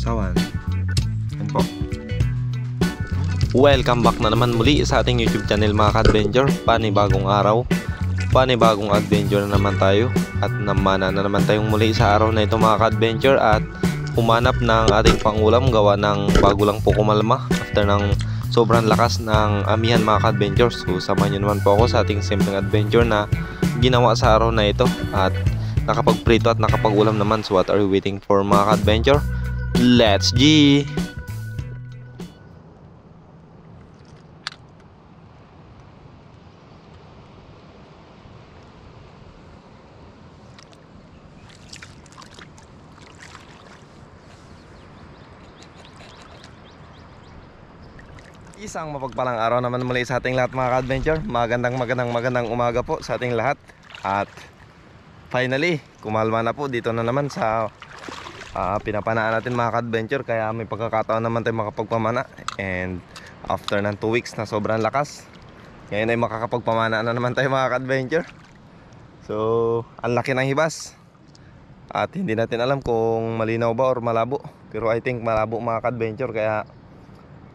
sausawan. Yan po. Welcome back na naman muli sa ating YouTube channel mga ka-adventure. Panibagong araw, panibagong adventure na naman tayo. At namana na naman tayong muli sa araw na ito mga ka-adventure. At humanap ng ating pangulam gawa ng bago lang po kumalma after ng sobrang lakas ng amihan mga ka-adventure. So samahan nyo naman po ako sa ating simpleng adventure na ginawa sa araw na ito. At nakapagprito at nakapag-ulam naman. So what are you waiting for mga ka-adventure? Let's G! Isang mapagpalang araw naman muli sa ating lahat mga ka-adventure. Magandang umaga po sa ating lahat. At finally, kumalma na po dito na naman sa pinapanaan natin mga ka-adventure. Kaya may pagkakataon naman tayo makapagpamana. And after ng 2 weeks na sobrang lakas, ngayon ay makakapagpamana na naman tayo mga ka-adventure. So, ang laki ng hibas. At hindi natin alam kung malinaw ba or malabo. Pero I think malabo mga ka-adventure. Kaya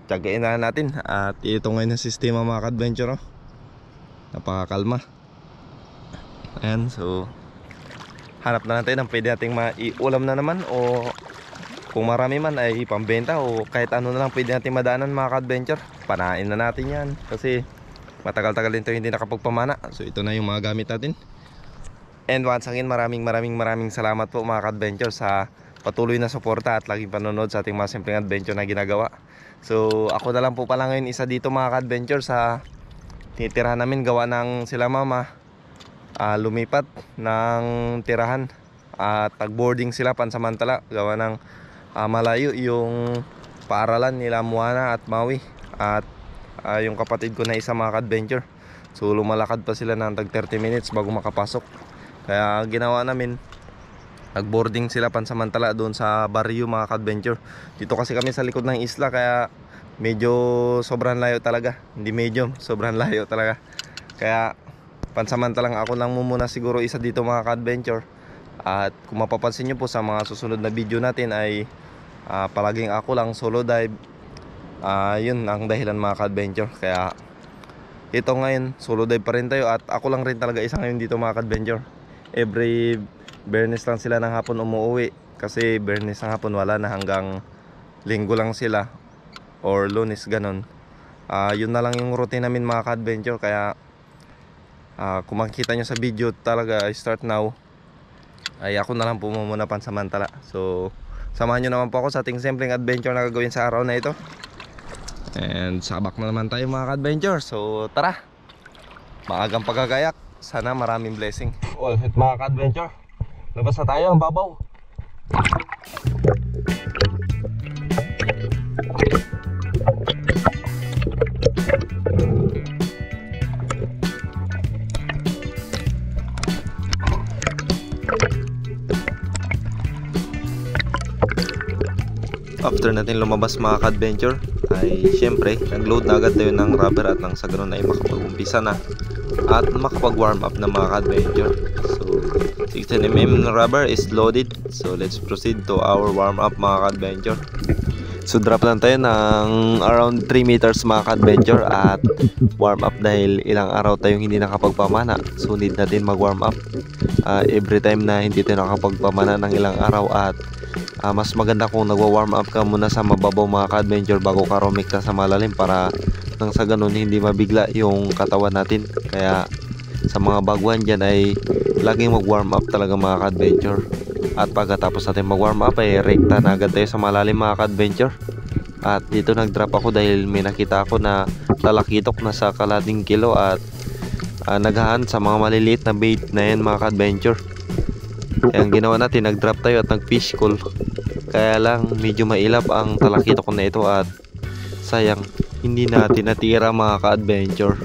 tiyagain na natin. At ito ngayon ang sistema mga ka-adventure, oh. Napakakalma. Ayan, so hanap na natin ang pwede nating maiulam na naman. O kung marami man ay pambenta. O kahit ano na lang pwede natin madaanan mga ka-adventure. Panain na natin yan. Kasi matagal-tagal din ito hindi nakapagpamana. So ito na yung mga gamit natin. And once again maraming salamat po mga ka-adventure sa patuloy na suporta at laging panonood sa ating mga simpleng adventure na ginagawa. So ako na lang po pala ngayon isa dito mga ka-adventure sa tinitirahan namin. Gawa ng sila mama lumipat ng tirahan at nag-boarding sila pansamantala. Gawa ng malayo yung paaralan nila Moana at Maui. At yung kapatid ko na isa mga ka-adventure, so lumalakad pa sila ng tag 30 minutes bago makapasok. Kaya ginawa namin, nag-boarding sila pansamantala doon sa barrio mga ka-adventure. Dito kasi kami sa likod ng isla kaya medyo sobrang layo talaga. Hindi medyo, sobrang layo talaga. Kaya pansamantalang ako lang muna siguro isa dito mga ka-adventure. At kung mapapansin nyo po sa mga susunod na video natin ay palaging ako lang solo dive. Yun ang dahilan mga ka-adventure. Kaya ito ngayon solo dive pa rin tayo. At ako lang rin talaga isa ngayon dito mga ka-adventure. Every Biyernes lang sila ng hapon umuwi. Kasi Biyernes ng hapon wala na, hanggang Linggo lang sila or Lunes ganon. Yun na lang yung routine namin mga ka-adventure. Kaya kung makikita nyo sa video talaga start now, ay ako na lang po muna pansamantala. So samahan nyo naman po ako sa ating simpleng adventure na gagawin sa araw na ito. And sabak na naman tayo mga ka-adventure. So tara, maagang pagkagayak. Sana maraming blessing. All hit mga ka-adventure, labas na tayo ang babaw. After natin lumabas mga ka-adventure ay syempre nag-load na agad tayo ng rubber. At nang sa ganun ay makapag-umpisa na at makapag-warm up na mga ka-adventure. So 16mm rubber is loaded. So let's proceed to our warm up mga ka-adventure. So drop lang tayo ng around 3 meters mga ka-adventure at warm up dahil ilang araw tayong hindi nakapagpamana. So need natin mag-warm up every time na hindi tayo nakapagpamana ng ilang araw. At mas maganda kung nagwa-warm up ka muna sa mababaw mga ka-adventure bago ka rumikta sa malalim, para nang sa ganun hindi mabigla yung katawan natin. Kaya sa mga baguhan dyan ay laging mag-warm up talaga mga ka-adventure. At pagkatapos natin mag-warm up ay rekta na agad tayo sa malalim mga ka-adventure. At dito nag-drop ako dahil may nakita ako na talakitok na sa kalating kilo. At naghahan sa mga maliliit na bait na yan mga ka-adventure. Kaya ang ginawa natin, nag-drop tayo at nag-fish call. Kaya lang medyo mailap ang talakitok na ito at sayang hindi natin natira mga ka-adventure.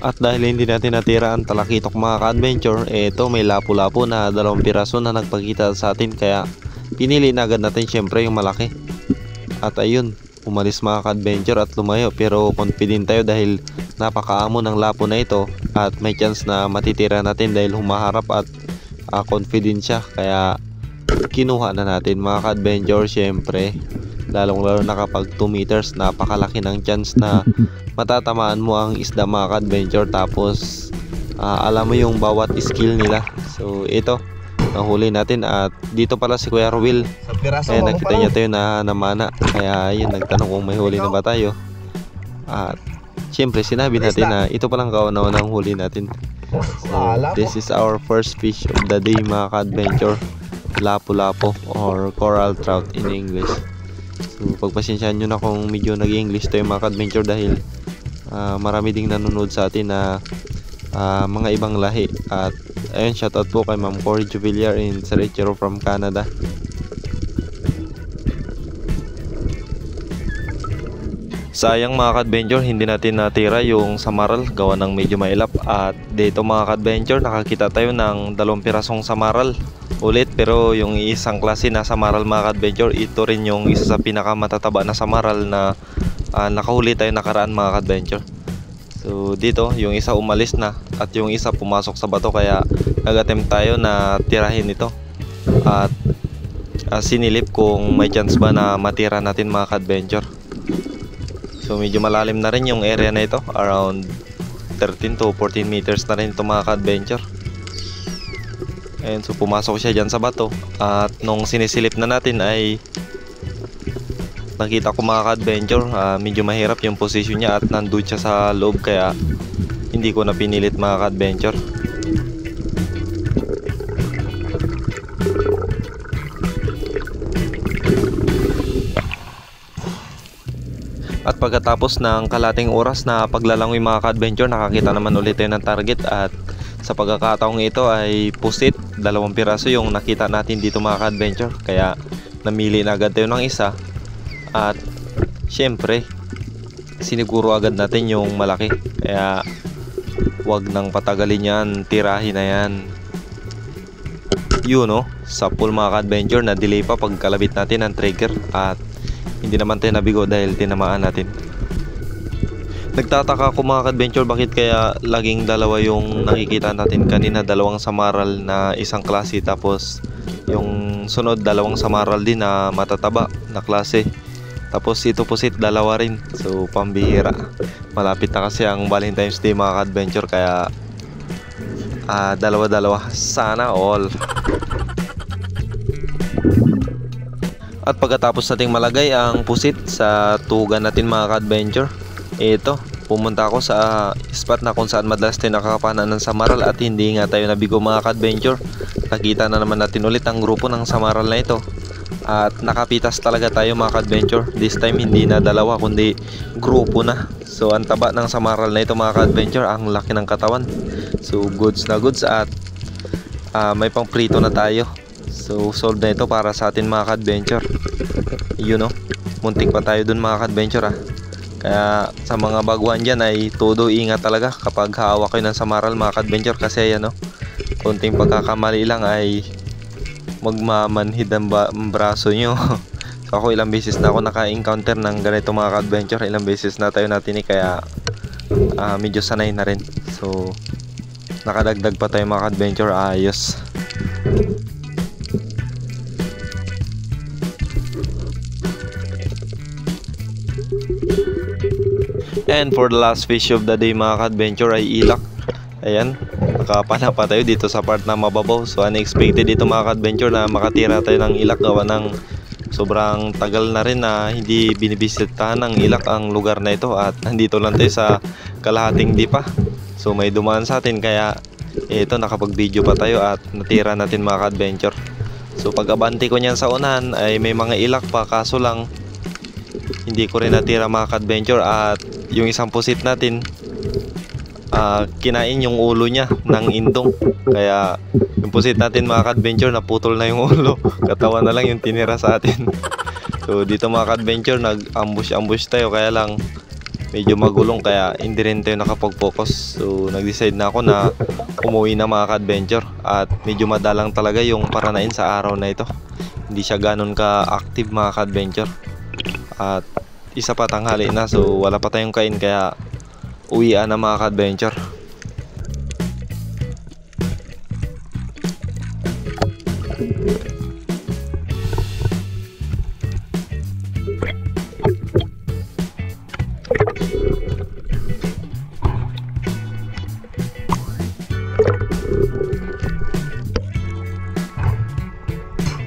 At dahil hindi natin natira ang talakitok mga ka-adventure, ito may lapu-lapu na 2 piraso na nagpakita sa atin. Kaya pinili na agad natin syempre yung malaki. At ayun, umalis mga ka-adventure at lumayo, pero confident tayo dahil napakaamo ng lapo na ito at may chance na matitira natin dahil humaharap at confident siya, kaya kinuha na natin mga ka-adventure. Syempre lalong lalo na kapag 2 meters, napakalaki ng chance na matatamaan mo ang isda mga ka-adventure, tapos alam mo yung bawat skill nila. So ito, nahuli natin at dito pala si Kuya Ruel. Kaya nakita niya tayo na namana, kaya yun, nagtanong kung may huli na ba tayo. At syempre sinabi natin na ito palang kauna-unang huli natin. So this is our first fish of the day mga ka-adventure, lapu-lapu or coral trout in English. So pagpasensyahan nyo na kung medyo nag-English tayo mga ka-adventure dahil marami ding nanonood sa atin na mga ibang lahi. At ayun, shoutout po kay Ma'am Cory Juvillar in Cerechero from Canada. Sayang mga ka-adventure, hindi natin natira yung samaral gawa ng medyo mailap. At dito mga ka-adventure, nakakita tayo ng 2 pirasong samaral ulit, pero yung isang klase na samaral mga ka-adventure, ito rin yung isa sa pinakamatataba na samaral na nakahuli tayo nakaraan mga ka-adventure. So dito yung isa umalis na at yung isa pumasok sa bato, kaya nag-attempt tayo na tirahin ito at sinilip kung may chance ba na matira natin mga ka-adventure. So medyo malalim na rin yung area na ito, around 13 to 14 meters na rin ito mga ka-adventure. And so pumasok siya dyan sa bato, at nung sinisilip na natin ay nakita ko mga ka-adventure, medyo mahirap yung position niya at nandun siya sa loob, kaya hindi ko na pinilit mga ka-adventure. At pagkatapos ng kalating oras na paglalangoy mga ka-adventure, nakakita naman ulit tayo ng target, at sa pagkakataong ito ay pusit, 2 piraso yung nakita natin dito mga ka-adventure, kaya namili na agad tayo ng isa. At syempre siniguro agad natin yung malaki, kaya wag nang patagalin yan, tirahin na yan. Yun no, sa pool mga ka-adventure, na delay pa pagkalabit natin ng trigger at hindi naman tayo nabigo dahil tinamaan natin. Nagtataka ako mga ka-adventure, bakit kaya laging dalawa yung nakikita natin. Kanina 2 samaral na isang klase, tapos yung sunod 2 samaral din na matataba na klase, tapos ito pusit 2 rin. So pambihira, malapit na kasi ang Valentine's Day mga ka-adventure, kaya dalawa-dalawa sana all. At pagkatapos nating malagay ang pusit sa tugan natin mga ka-adventure, ito, pumunta ako sa spot na kung saan madalas tayo nakakapanan ng samaral, at hindi nga tayo nabigo mga ka-adventure. Nakita na naman natin ulit ang grupo ng samaral na ito at nakapitas talaga tayo mga ka-adventure. This time hindi na dalawa kundi grupo na. So ang taba ng samaral na ito mga ka-adventure, ang laki ng katawan. So goods na goods, at may pang prito na tayo. So solve na ito para sa atin mga ka-adventure. Yun know, muntik pa tayo dun mga ka-adventure Kaya sa mga baguhan dyan ay todo ingat talaga kapag hawak kayo ng samaral mga ka-adventure, kasi yan konting pagkakamali lang ay magmamanhid ang braso nyo. So ako ilang beses na ako naka-encounter ng ganito mga ka-adventure, ilang beses na tayo natin kaya medyo sanay na rin. So nakadagdag pa tayo mga ka-adventure, ayos. And for the last fish of the day mga ka-adventure ay ilak. Ayan, nakapana pa tayo dito sa part na mababaw. So unexpected dito mga ka-adventure na makatira tayo ng ilak, gawa ng sobrang tagal na rin na hindi binibisitahan ng ilak ang lugar na ito, at nandito lang tayo sa kalahating dipa. So may dumaan sa atin, kaya ito nakapag video pa tayo at natira natin mga ka-adventure. So pag abante ko niyan sa unahan ay may mga ilak pa, kaso lang hindi ko rin natira mga ka-adventure. At yung isang pusit natin, kinain yung ulo niya ng indong, kaya yung pusit natin mga ka-adventure naputol na yung ulo, katawan na lang yung tinira sa atin. So dito mga ka-adventure nag-ambush tayo, kaya lang medyo magulong, kaya hindi rin tayo nakapag-focus. So nag-decide na ako na umuwi na mga ka-adventure, at medyo madalang talaga yung paranain sa araw na ito. Hindi siya ganun ka-active mga ka-adventure. At isa pa tanghali na, so wala pa tayong kain kaya uwian na mga ka-adventure.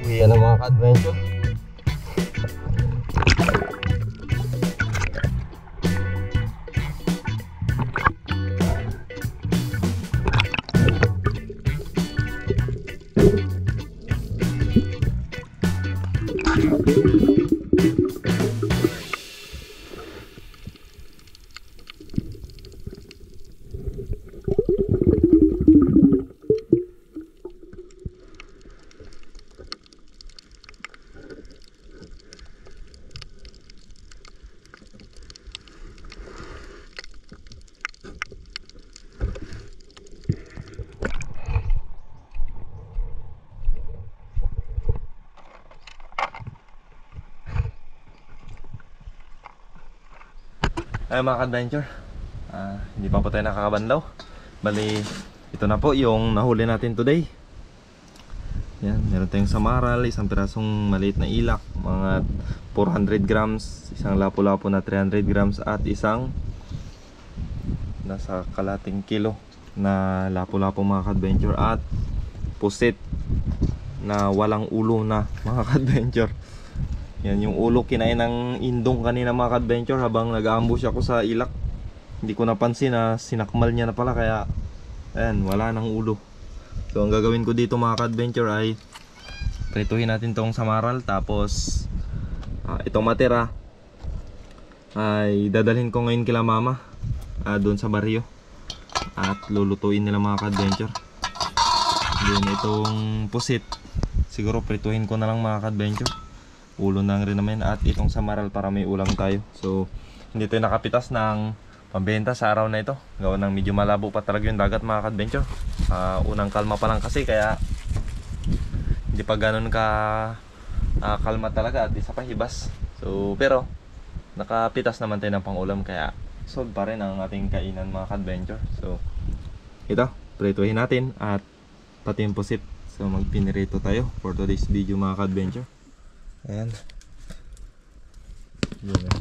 Uwian na mga ka-adventure. Ay mga ka-adventure, hindi pa po tayo nakakabanlaw. Bali, ito na po yung nahuli natin today. Yan, meron tayong samaral, isang pirasong maliit na ilak, mga 400 grams, isang lapu-lapu na 300 grams, at isang nasa kalating kilo na lapu-lapu mga ka-adventure, at pusit na walang ulo na mga ka-adventure. Yan yung ulo kinain ng indong kanina mga ka-adventure habang nag-ambush ako sa ilak. Hindi ko napansin na sinakmal niya na pala, kaya ayan, wala nang ulo. So ang gagawin ko dito mga ka-adventure ay prituhin natin tong samaral, tapos itong matira ay dadalhin ko ngayon kila mama doon sa baryo at lulutuin nila mga ka-adventure. Then itong pusit siguro prituhin ko na lang mga ka-adventure, ulo na rin naman, at itong samaral para may ulam tayo. So hindi tayo nakapitas ng pambenta sa araw na ito, gawa ng medyo malabo pa talaga yung dagat mga ka-adventure. Unang kalma pa lang kasi, kaya hindi pa ganun ka kalma talaga, at isa pa hibas. So pero nakapitas naman tayo ng pangulam, kaya solve pa rin ang ating kainan mga ka-adventure. So ito, prituhin natin at pati yung pusit. So magpinirito tayo for today's video mga ka-adventure. Ayan. Yun na.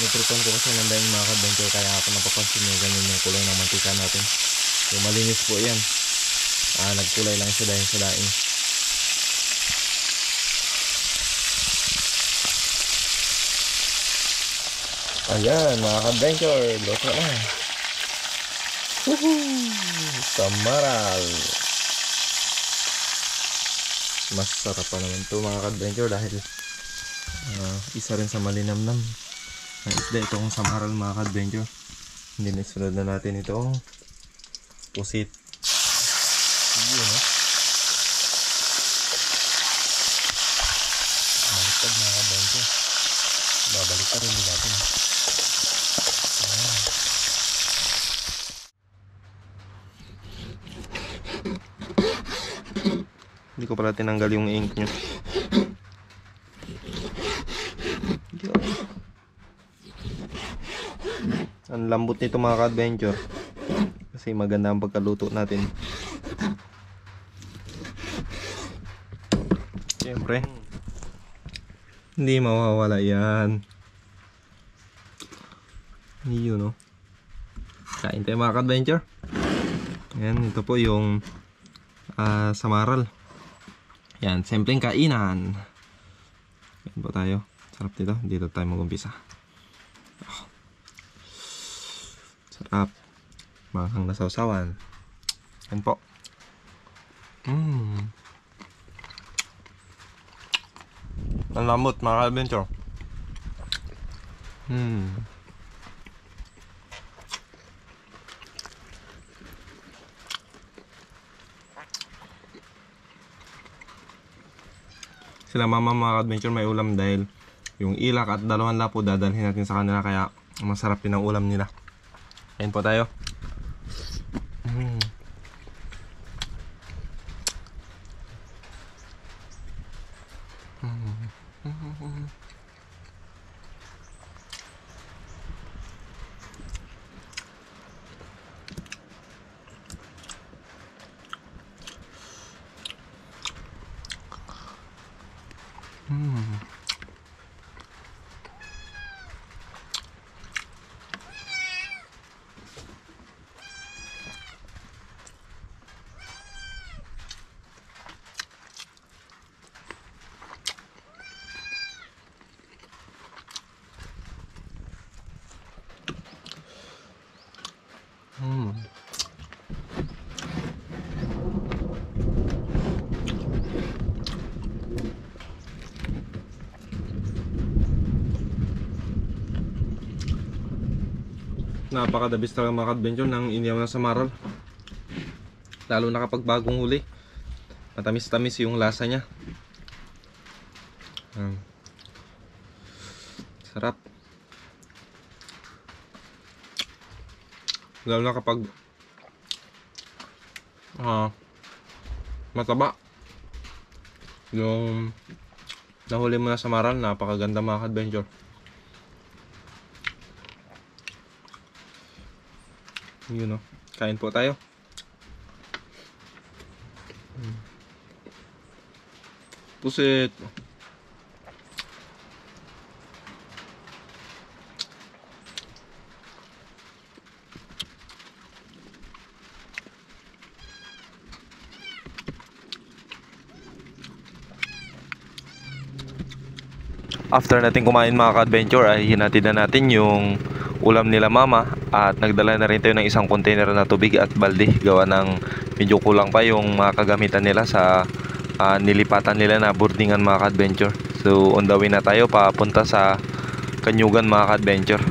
Nitripan ko kasi ng daing mga ka-adventure, kaya ako napapansin nyo ganyan yung kulay ng mantika natin. So malinis po yan. Nagkulay lang siya dahil sa daing. Ayan mga ka-adventure, luto na. Samaral. Masarap pa naman to mga ka-adventure dahil isa rin sa malinamnam na isda itong samaral mga ka-adventure. Hindi na sunod na natin itong pusit. Yun baliktad mga ka-adventure, babalik pa rin din natin. Hindi ko pala tinanggal yung ink nyo. Ang lambot nito mga ka-adventure, kasi maganda ang pagkaluto natin. Siyempre hindi mawawala yan. Yun no. Kain tayo mga ka-adventure. Ayan, ito po yung samaral. Yan, simpleng kainan. Yan po tayo. Sarap dito. Dito tayo mag-umpisa. Sarap. Makakang nasawsawan. Yan po. Ang lamot mga ka-adventure. Sila mama mga ka-adventure may ulam dahil yung ilak at dalawang lapo dadalhin natin sa kanila, kaya masarap din ang ulam nila. Ayan po tayo. Napakadabis talaga mga ka-adventure ng inihaw na samaral. Lalo na kapag bagong huli. Matamis-tamis yung lasa niya. Sarap. Lalo na kapag mataba. Yung nahuli mo na samaral, napakaganda mga ka-adventure. Yun o, kain po tayo. Pusit. After natin kumain mga ka-adventure ay hinatid na natin yung ulam nila mama at nagdala na rin tayo ng isang container na tubig at balde, gawa ng medyo kulang pa yung mga kagamitan nila sa nilipatan nila na boardingan mga ka-adventure. So on the way na tayo papunta sa Kanyugan mga ka-adventure.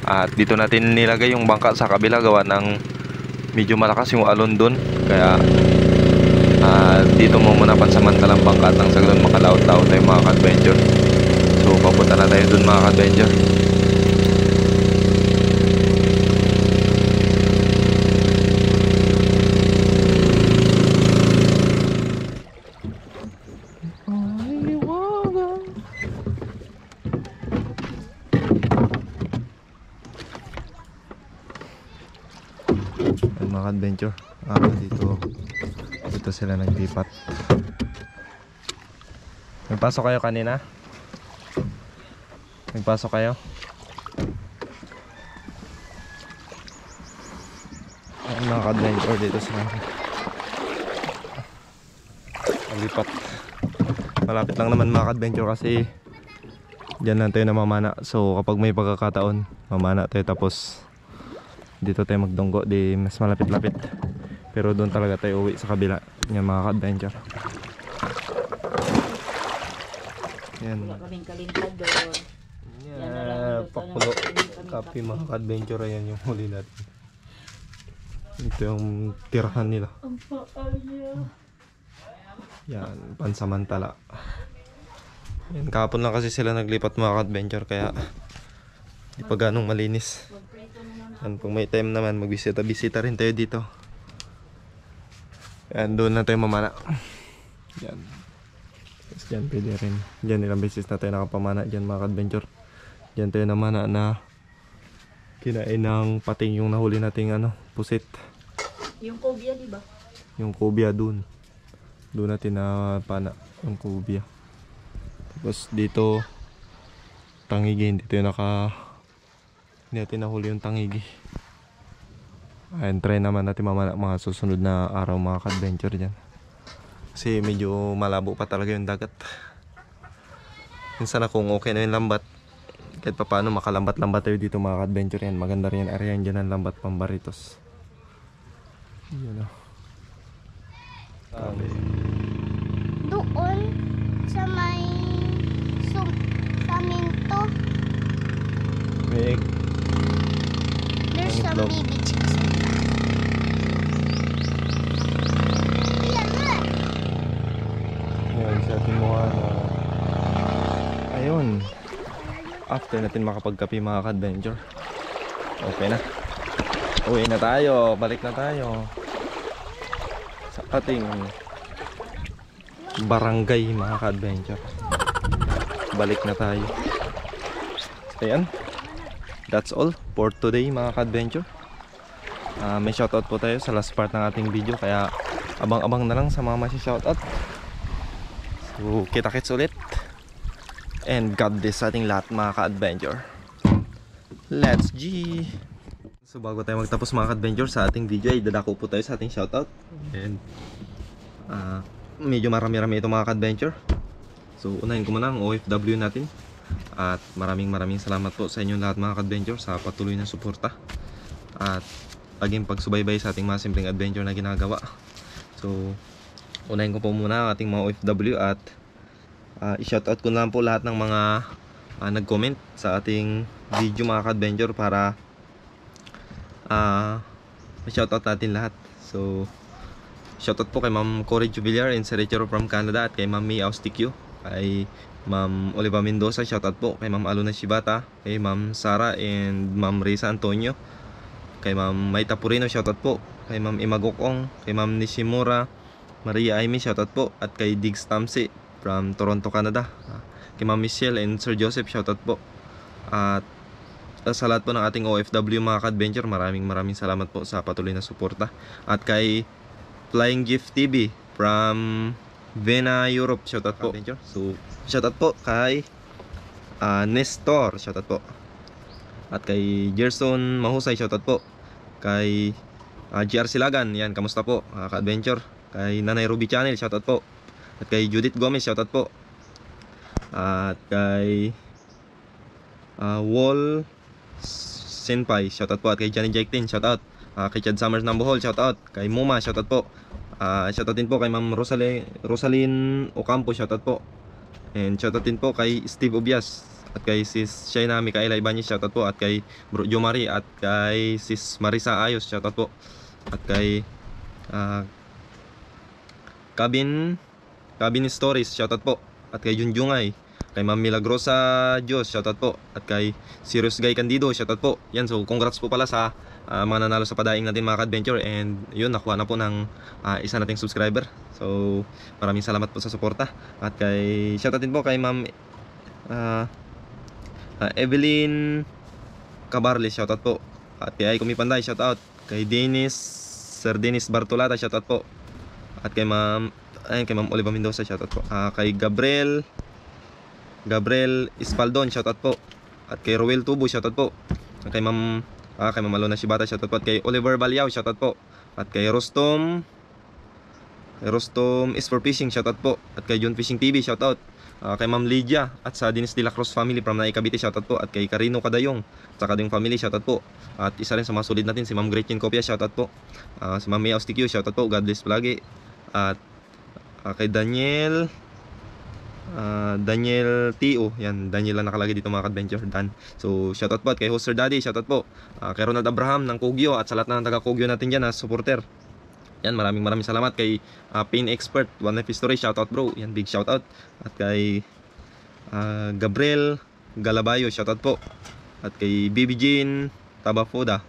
At dito natin nilagay yung bangka sa kabila, gawa ng medyo malakas yung alon dun, kaya dito mo muna pansamantalang bangka at nang sa ganun makalaot-laot tayo mga ka-adventure. So papunta na tayo dun mga ka-adventure. Mga ka-adventure, dito sila naglipat. Nagpasok kayo kanina? Nagpasok kayo? Mga ka-adventure, dito sila naglipat. Malapit lang naman mga ka-adventure kasi dyan lang tayo namamana. So kapag may pagkakataon, mamana tayo, tapos dito tayo magdunggo, di mas malapit-lapit. Pero doon talaga tayo uwi sa kabila. Yan mga ka-adventure. Yan. Kaming kalintad doon. Yan, pakulo. Kape mga ka-adventure, yan yung huli natin. Ito yung tirahan nila. Ang paaya. Yan, pansamantala. Yan, kahapon lang kasi sila naglipat mga ka-adventure, kaya di pa ganong malinis. Yan, pag may time naman, magbisita-bisita rin tayo dito. Yan, doon na tayo mamana. Yan. Tapos dyan, pwede rin. Dyan, ilang beses na tayo nakapamana dyan mga ka-adventure. Dyan tayo namana na kinain ng pating yung nahuli nating pusit. Yung cobia, di ba? Yung cobia doon. Doon natin na pana yung cobia. Tapos dito, tangigi. Dito yung hindi natin nahuli yung tangigi. Ayan, try naman natin mamana mga susunod na araw mga ka-adventure dyan. Kasi medyo malabo pa talaga yung dagat. Minsan na kung okay na yung lambat, kahit pa paano makalambat-lambat tayo dito mga ka-adventure yan. Maganda rin yung area yan dyan ng lambat Pambaritos. Yun o. Doon sa may saminto, Meg. there's some Itlog. baby chicks. Yan na. Yan, sa ating mga ayun. After natin makapagkape mga ka-adventure, okay na. Uwi na tayo. Balik na tayo sa ating barangay mga ka-adventure. balik na tayo. So ayan, that's all for today mga ka-adventure. May shoutout po tayo sa last part ng ating video, kaya abang-abang na lang sa mga masi-shoutout. So kita-kits ulit, and God bless sa ating lahat mga ka-adventure. Let's G! So bago tayo magtapos mga ka-adventure sa ating video, ay dadako po tayo sa ating shoutout. And medyo marami-rami ito mga ka-adventure. So unahin ko muna ang OFW natin. At maraming salamat po sa inyong lahat mga ka-adventure sa patuloy na suporta at laging pagsubaybay sa ating mga simpleng adventure na ginagawa. So unahin ko po muna ang ating mga OFW at i-shoutout ko na lang po lahat ng mga nag-comment sa ating video mga ka-adventure para i-shoutout natin lahat. So shoutout po kay Ma'am Cory Jubillar and Serechero from Canada, at kay Ma'am May Austikyo, kay Ma'am Oliva Mendoza, shoutout po kay Ma'am Aluna Shibata, kay Ma'am Sara and Ma'am Risa Antonio, kay Ma'am Maita Purino, shoutout po kay Ma'am Imagokong, kay Ma'am Nishimura Maria Aimee, shoutout po, at kay Diggs Tamsi from Toronto, Canada, kay Ma'am Michelle and Sir Joseph, shoutout po. At sa lahat po ng ating OFW mga ka-adventure, maraming salamat po sa patuloy na suporta. At kay Flying Gift TV from Vienna, Europe, shoutout po. So shoutout po kay Nestor, shoutout po. At kay Gerson Mahusay, shoutout po. Kay GR Silagan, yan, kamusta po ka-adventure. Kay Nanay Ruby Channel, shoutout po. At kay Judith Gomez, shoutout po. At kay Wall Senpai, shoutout po. At kay Johnny Jake 10, shoutout. Kay Chad Summers ng Bohol, shoutout. Kay Muma, shoutout po. Shoutout din po kay Ma'am Rosalyn Ocampo, shoutout po. And shoutout din po kay Steve Obias, at kay Sis Shaina Micaela Ibanez, shoutout po. At kay Bro Jomari, at kay Sis Marisa Ayos, shoutout po. At kay Cabin Stories, shoutout po. At kay Junjungay, kay Ma'am Milagrosa Diyos, shoutout po. At kay Serious Guy Candido, shoutout po. Yan, so congrats po pala sa mga nanalo sa padaing natin mga ka-adventure. And yun, nakuha na po ng isa nating subscriber. So maraming salamat po sa suporta. At kay shoutout din po kay Ma'am Evelyn Cabarles, shoutout po. At kay Aiko Mipanday, shoutout. Kay Sir Dennis Bartolata, shoutout po. At kay Ma'am Oliva Mendoza, shoutout po. Kay Gabriel Espaldon, shoutout po. At kay Roel Tubo, shoutout po. At kay Ma'am Alona Shibata, shoutout po. At kay Oliver Balyao, shoutout po. At kay Rostom is for Fishing, shoutout po. At kay John Fishing TV, shoutout. Kay Ma'am Lydia at sa Dennis de la Cruz family from Naik Cavite, shoutout po. At kay Carino Cadayong at sa Kadayong family, shoutout po. At isa rin sa mga solid natin si Ma'am Gretchen Copia, shoutout po. Si Ma'am May Austikyo, shoutout po. God bless palagi. At kay Daniel Tio, yan, Daniel lang nakalagay dito mga ka-adventure, Dan. So shoutout po. At kay Hoster Daddy, shoutout po. Kay Ronald Abraham ng Kogyo, at sa lahat ng taga Kogyo natin dyan na supporter. Yan, maraming salamat. Kay Pain Expert, One Life History, shoutout bro. Yan, big shoutout. At kay Gabriel Galabayo, shoutout po. At kay Bibi Jean Tabafoda,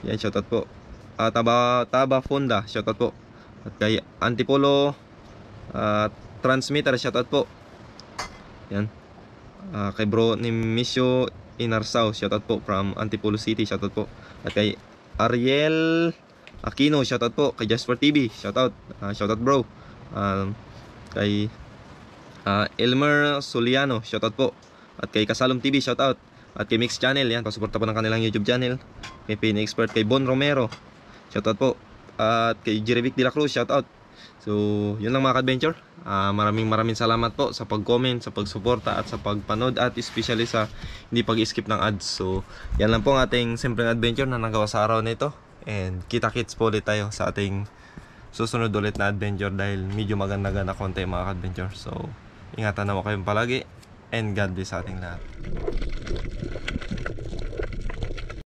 yan, shoutout po. Tabafonda, shoutout po. At kay Antipolo Transmitter, shoutout po. Yan. Kay bro ni Misyo Inarsao, shoutout po from Antipolo City, shoutout po. At kay Ariel Aquino, shoutout po. Kay Jasper TV, shoutout. Shoutout bro. Kay Elmer Soliano, shoutout po. At kay Kasalom TV, shoutout. At kay Mix Channel, yan, pasuporta po ng kanilang YouTube channel. Kay Pain Expert, kay Bon Romero, shoutout po. At kay Jerevic de la Cruz, shoutout. So yun lang mga ka-adventure. Maraming salamat po sa pag-comment, sa pagsuporta, at sa pagpanood, at especially sa hindi pag-skip ng ads. So yan lang po ang ating simpleng adventure na nagawa sa araw na ito. And kita-kits po ulit tayo sa ating susunod ulit na adventure, dahil medyo maganda na konti mga ka-adventure. So ingatan naman kayo palagi, and God bless sa ating lahat.